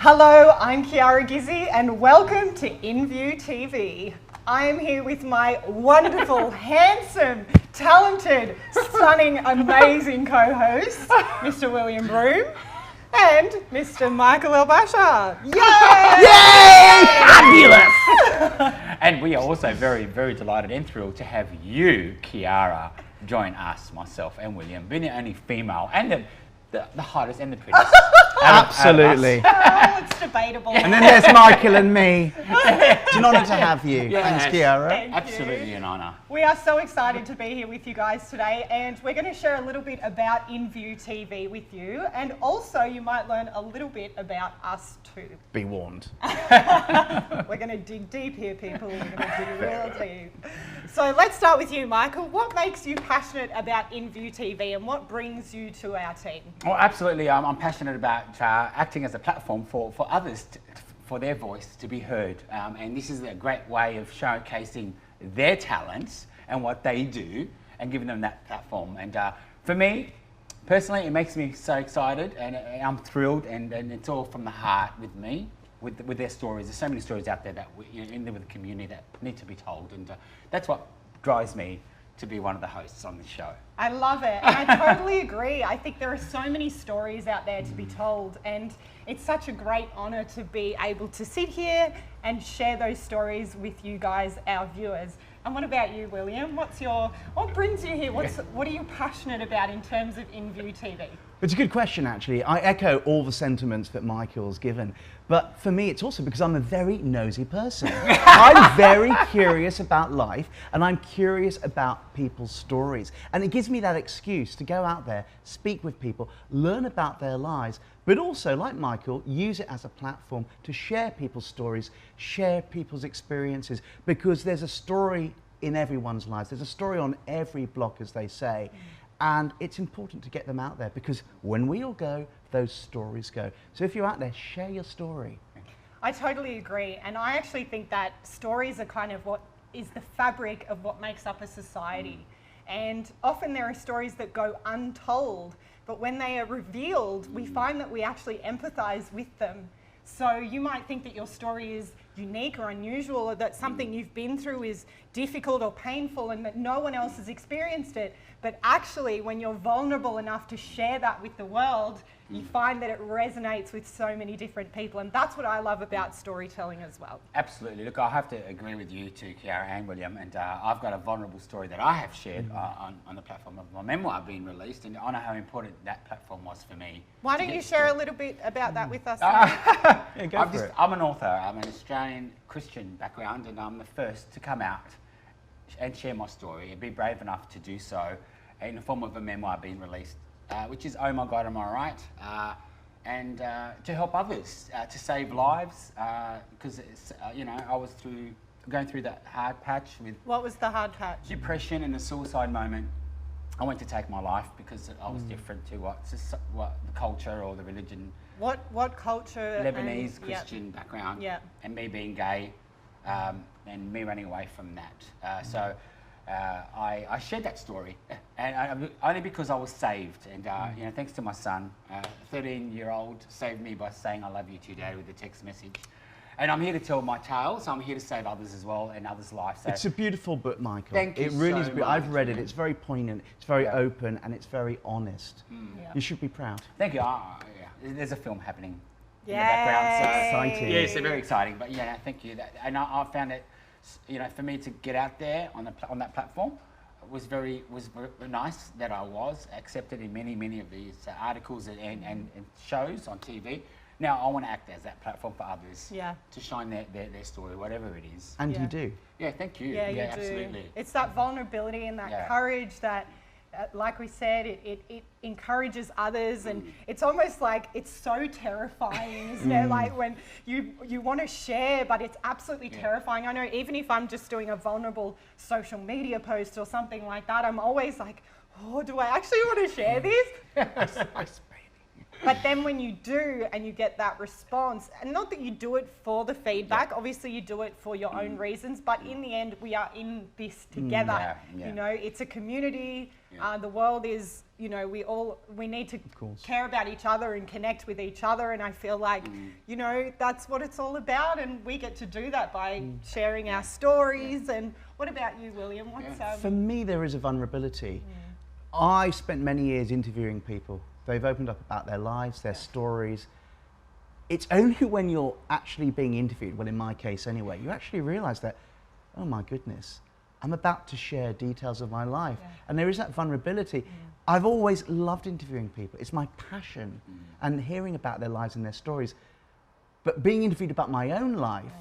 Hello, I'm Kiara Gizzi and welcome to InViewTV. I am here with my wonderful, handsome, talented, stunning, amazing co-host, Mr. William Broome and Mr. Michael Elbasha. Yay! Yay! Fabulous! And we are also very, very delighted and thrilled to have you, Kiara, join us, myself and William, being the only female and the hottest and the prettiest. Absolutely. Oh, it's debatable. And then there's Michael and me. It's an honour to have you. Yes. Thanks, Kiara. Thank Absolutely you. an honour. We are so excited to be here with you guys today, and we're going to share a little bit about InViewTV with you, and also you might learn a little bit about us too. Be warned. We're going to dig deep here, people. We're going to dig real deep. So let's start with you, Michael. What makes you passionate about InViewTV, and what brings you to our team? Well, absolutely. I'm passionate about acting as a platform for others, for their voice to be heard. And this is a great way of showcasing their talents and what they do and giving them that platform. And for me, personally, it makes me so excited and I'm thrilled, and it's all from the heart with me, with their stories. There's so many stories out there that in there with the community that need to be told, and that's what drives me to be one of the hosts on this show. I love it, and I totally agree. I think there are so many stories out there to be told, and it's such a great honour to be able to sit here and share those stories with you guys, our viewers. And what about you, William? What brings you here? What are you passionate about in terms of InViewTV? It's a good question, actually. I echo all the sentiments that Michael's given. But for me, it's also because I'm a very nosy person. I'm very curious about life, and I'm curious about people's stories. And it gives me that excuse to go out there, speak with people, learn about their lives, but also, like Michael, use it as a platform to share people's stories, share people's experiences, because there's a story in everyone's lives. There's a story on every block, as they say. And it's important to get them out there, because when we all go, those stories go. So if you're out there, share your story. I totally agree. And I actually think that stories are kind of what is the fabric of what makes up a society. And often there are stories that go untold, but when they are revealed, we find that we actually empathize with them. So you might think that your story is unique or unusual, or that something you've been through is difficult or painful and that no one else has experienced it. But actually, when you're vulnerable enough to share that with the world, you find that it resonates with so many different people. And that's what I love about storytelling as well. Absolutely. Look, I have to agree with you too, Kiara and William. And I've got a vulnerable story that I have shared on the platform of my memoir being released. And I know how important that platform was for me. Why don't you share a little bit about that with us? Yeah, go for it. I'm an author. I'm an Australian Christian background, and I'm the first to come out and share my story and be brave enough to do so in the form of a memoir being released, which is Oh My God, Am I Right? And to help others, to save lives, because I was going through that hard patch with What was the hard patch? depression and a suicide moment. I went to take my life because I was different to what the culture or the religion. What culture? Lebanese Christian background, and me being gay, and me running away from that. So I shared that story, and only because I was saved. And thanks to my son, 13-year-old saved me by saying "I love you" to Dad with a text message. And I'm here to tell my tale, so I'm here to save others as well and others' lives. So It's a beautiful book, Michael. Thank you It really is. so much. I've read it. It's very poignant. It's very open, and it's very honest. Yeah. You should be proud. thank you. There's a film happening in the Yay. background. So Exciting. yeah, so very exciting. But yeah, thank you. And I found it, for me to get out there on that platform was very nice that I was accepted in many of these articles and shows on TV. Now I want to act as that platform for others to shine their story, whatever it is. And you do. Yeah, thank you. Yeah, you do. Absolutely. It's that vulnerability and that courage that, like we said, it encourages others, and it's almost like it's so terrifying, isn't it? Like when you want to share, but it's absolutely terrifying. I know even if I'm just doing a vulnerable social media post or something like that, I'm always like, oh, do I actually want to share this? But then when you do and you get that response, and not that you do it for the feedback, obviously you do it for your own reasons, but in the end we are in this together. It's a community, The world is, you know, we need to care about each other and connect with each other, and I feel like, you know, that's what it's all about, and we get to do that by sharing our stories. And what about you, William? For me, there is a vulnerability. I spent many years interviewing people. They've opened up about their lives, their stories. It's only when you're actually being interviewed, well, in my case anyway, you actually realize that, oh my goodness, I'm about to share details of my life. And there is that vulnerability. I've always loved interviewing people. It's my passion, and hearing about their lives and their stories. But being interviewed about my own life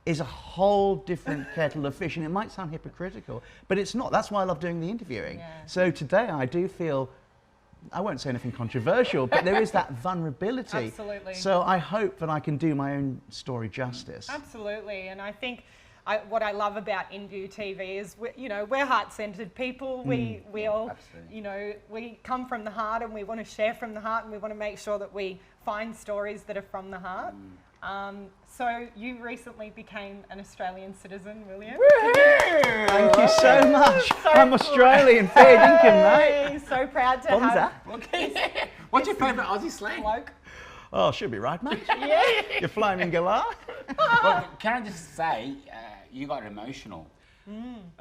is a whole different kettle of fish. And it might sound hypocritical, but it's not. That's why I love doing the interviewing. So today I do feel, I won't say anything controversial, but there is that vulnerability. Absolutely. So I hope that I can do my own story justice. Absolutely. And I think what I love about InViewTV is, you know, we're heart-centered people. We all, you know, we come from the heart, and we want to share from the heart, and we want to make sure that we find stories that are from the heart. So you recently became an Australian citizen, William. Thank you so much. I'm Australian, fair dinkum, mate. So proud to have. What's your favourite Aussie slang? Bloke. Oh, should be right, mate. Yeah. You're flaming galah. Well, can I just say, you got emotional.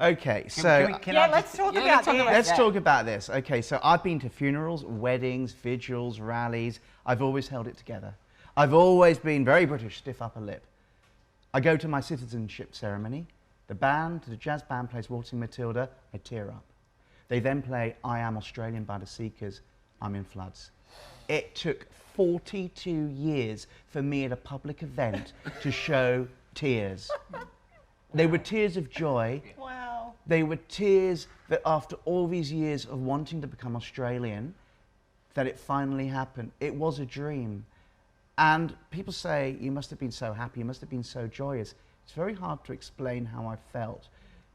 Okay, let's talk about this. Let's talk about this. Okay, so I've been to funerals, weddings, vigils, rallies. I've always held it together. I've always been very British, stiff upper lip. I go to my citizenship ceremony. The jazz band plays Waltzing Matilda. I tear up. They then play I Am Australian by the Seekers. I'm in floods. It took 42 years for me at a public event to show tears. They were tears of joy. Wow. They were tears that after all these years of wanting to become Australian, that it finally happened. It was a dream. And people say, you must have been so happy, you must have been so joyous. It's very hard to explain how I felt,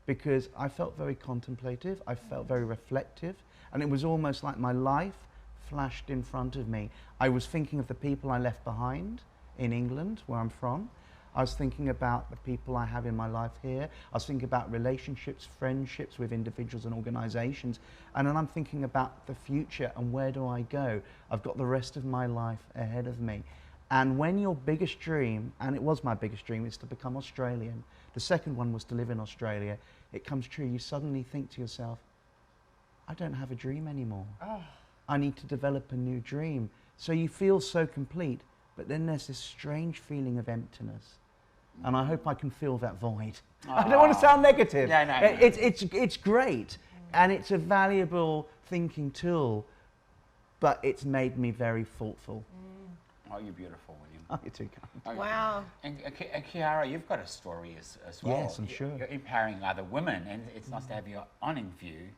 because I felt very contemplative, I felt very reflective, and it was almost like my life flashed in front of me. I was thinking of the people I left behind in England, where I'm from. I was thinking about the people I have in my life here. I was thinking about relationships, friendships with individuals and organisations. And then I'm thinking about the future and where do I go? I've got the rest of my life ahead of me. And when your biggest dream, and it was my biggest dream, is to become Australian, the second one was to live in Australia, it comes true, you suddenly think to yourself, I don't have a dream anymore. I need to develop a new dream. So you feel so complete, but then there's this strange feeling of emptiness. And I hope I can fill that void. I don't want to sound negative. It's great, and it's a valuable thinking tool, but it's made me very thoughtful. Oh, you're beautiful, William. Oh, you're too kind. Wow. And Kiara, you've got a story as well. Yes, I'm sure. You're empowering other women, and it's nice to have you on InView.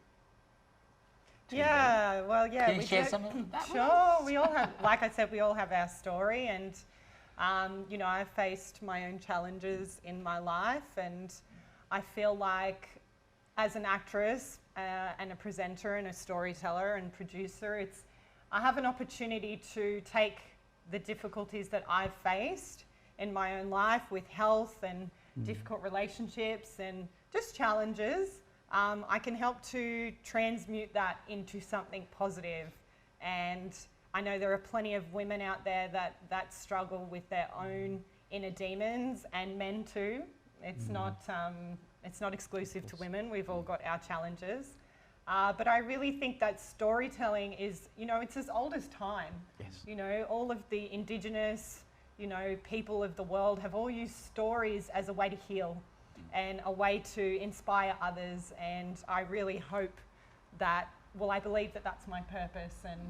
Yeah, well, yeah. Can you share some of that? Sure, we all have, like I said, we all have our story, and you know, I've faced my own challenges in my life, and I feel like as an actress and a presenter and a storyteller and producer, I have an opportunity to take the difficulties that I've faced in my own life with health and difficult relationships and just challenges. I can help to transmute that into something positive. And I know there are plenty of women out there that struggle with their own inner demons, and men too. It's not exclusive to women. We've all got our challenges. But I really think that storytelling is, you know, it's as old as time. Yes. You know, all of the indigenous, you know, people of the world have all used stories as a way to heal and a way to inspire others. And I really hope that, well, I believe that that's my purpose. And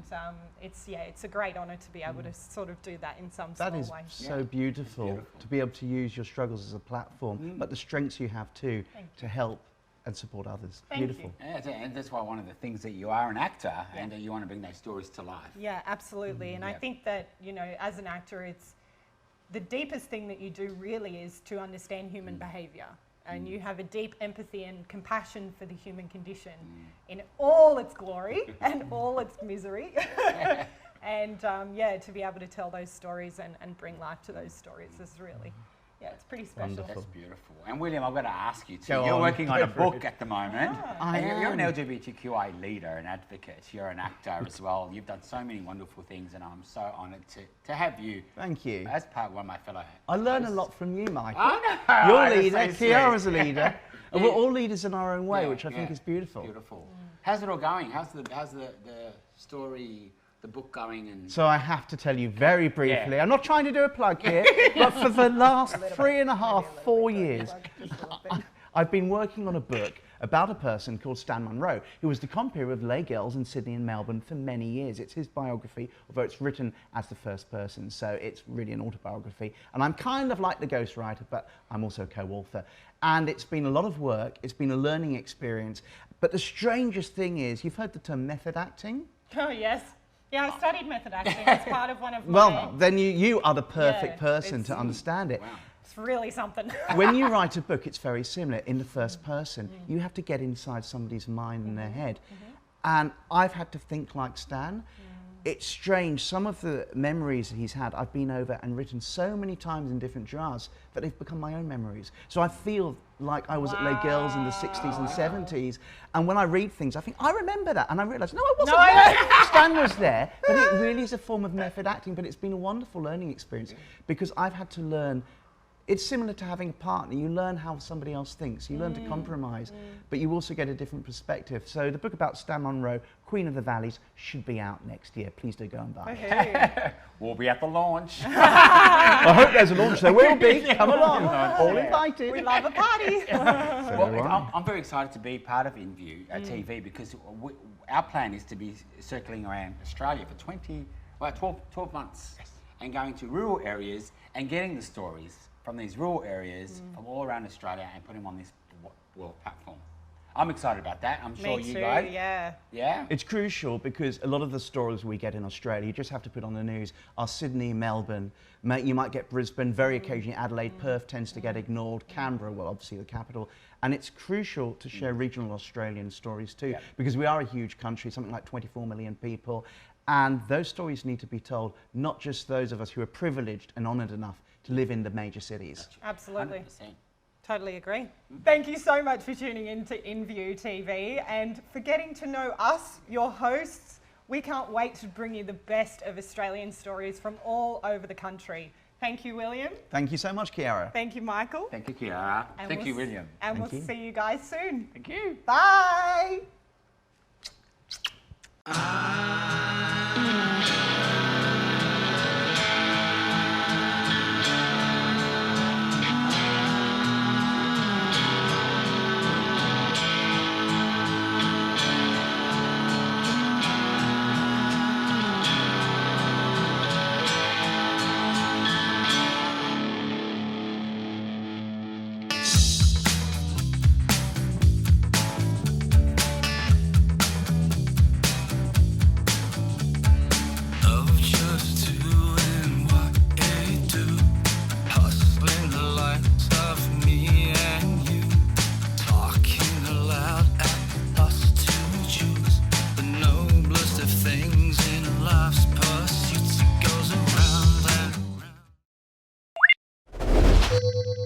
it's a great honour to be able to sort of do that in some small way. That is so beautiful to be able to use your struggles as a platform, but the strengths you have too to help and support others. Beautiful. And that's why one of the things that you are an actor and that you want to bring those stories to life. Yeah, absolutely. And I think that, you know, as an actor, it's the deepest thing that you do really is to understand human behaviour. And you have a deep empathy and compassion for the human condition in all its glory and all its misery. And to be able to tell those stories and bring life to those stories is really, Yeah, it's pretty special. Wonderful. That's beautiful. And William, I've got to ask you too. Go You're on, working on go a for book it. at the moment. I And you're an am. LGBTQI leader and advocate. You're an actor as well. You've done so many wonderful things, and I'm so honoured to have you Thank you. as part of one of my fellow. I learn a hosts. lot from you, Michael. I know. You're a That's leader, so Kiara's a sweet. leader, and we're all leaders in our own way, Yeah, which I think yeah. is beautiful. Beautiful. How's it all going? How's the story, the book going? And So I have to tell you very briefly, Yeah. I'm not trying to do a plug here, but for the last 3.5, 4 years, I've been working on a book about a person called Stan Munro, who was the compeer of lay girls in Sydney and Melbourne for many years. It's his biography, although it's written as the first person, so it's really an autobiography. And I'm kind of like the ghostwriter, but I'm also a co-author. And it's been a lot of work, it's been a learning experience. But the strangest thing is, you've heard the term method acting? Oh, yes. Yeah, I've studied method acting. It's part of one of my... Well, then you are the perfect Yeah, person it's- to understand it. wow. It's really something. When you write a book, it's very similar. In the first person, you have to get inside somebody's mind and their head. And I've had to think like Stan. It's strange. Some of the memories he's had, I've been over and written so many times in different drafts that they've become my own memories. So I feel like I was at Les Girls in the 60s and 70s. And when I read things, I think, I remember that. And I realise, no, I wasn't No, there. Stan was there. But it really is a form of method acting. But it's been a wonderful learning experience because I've had to learn. It's similar to having a partner. You learn how somebody else thinks. You learn to compromise, but you also get a different perspective. So the book about Stan Munro, Queen of the Valleys, should be out next year. Please do go and buy it. Hey. We'll be at the launch. I hope there's a launch. There will be. Come along. All invited. We love a party. Well, I'm very excited to be part of InView TV because our plan is to be circling around Australia for 12 months and going to rural areas and getting the stories from these rural areas from all around Australia and putting them on this world platform. I'm excited about that. I'm sure Me you too, guys. yeah. Yeah? It's crucial because a lot of the stories we get in Australia, you just have to put on the news, are Sydney, Melbourne. You might get Brisbane, very occasionally Adelaide, Perth tends to get ignored, Canberra, well, obviously the capital. And it's crucial to share regional Australian stories too, because we are a huge country, something like 24 million people. And those stories need to be told, not just those of us who are privileged and honoured enough to live in the major cities. Absolutely. 100%. Totally agree. Thank you so much for tuning in to InViewTV and for getting to know us, your hosts. We can't wait to bring you the best of Australian stories from all over the country. Thank you, William. Thank you so much, Kiara. Thank you, Michael. Thank you, Kiara. And Thank we'll you, William. And Thank we'll you. see you guys soon. Thank you. Bye. Of just doing what they do, hustling the likes of me and you, talking aloud at us to choose the noblest of things in life's pursuits. It goes around and around.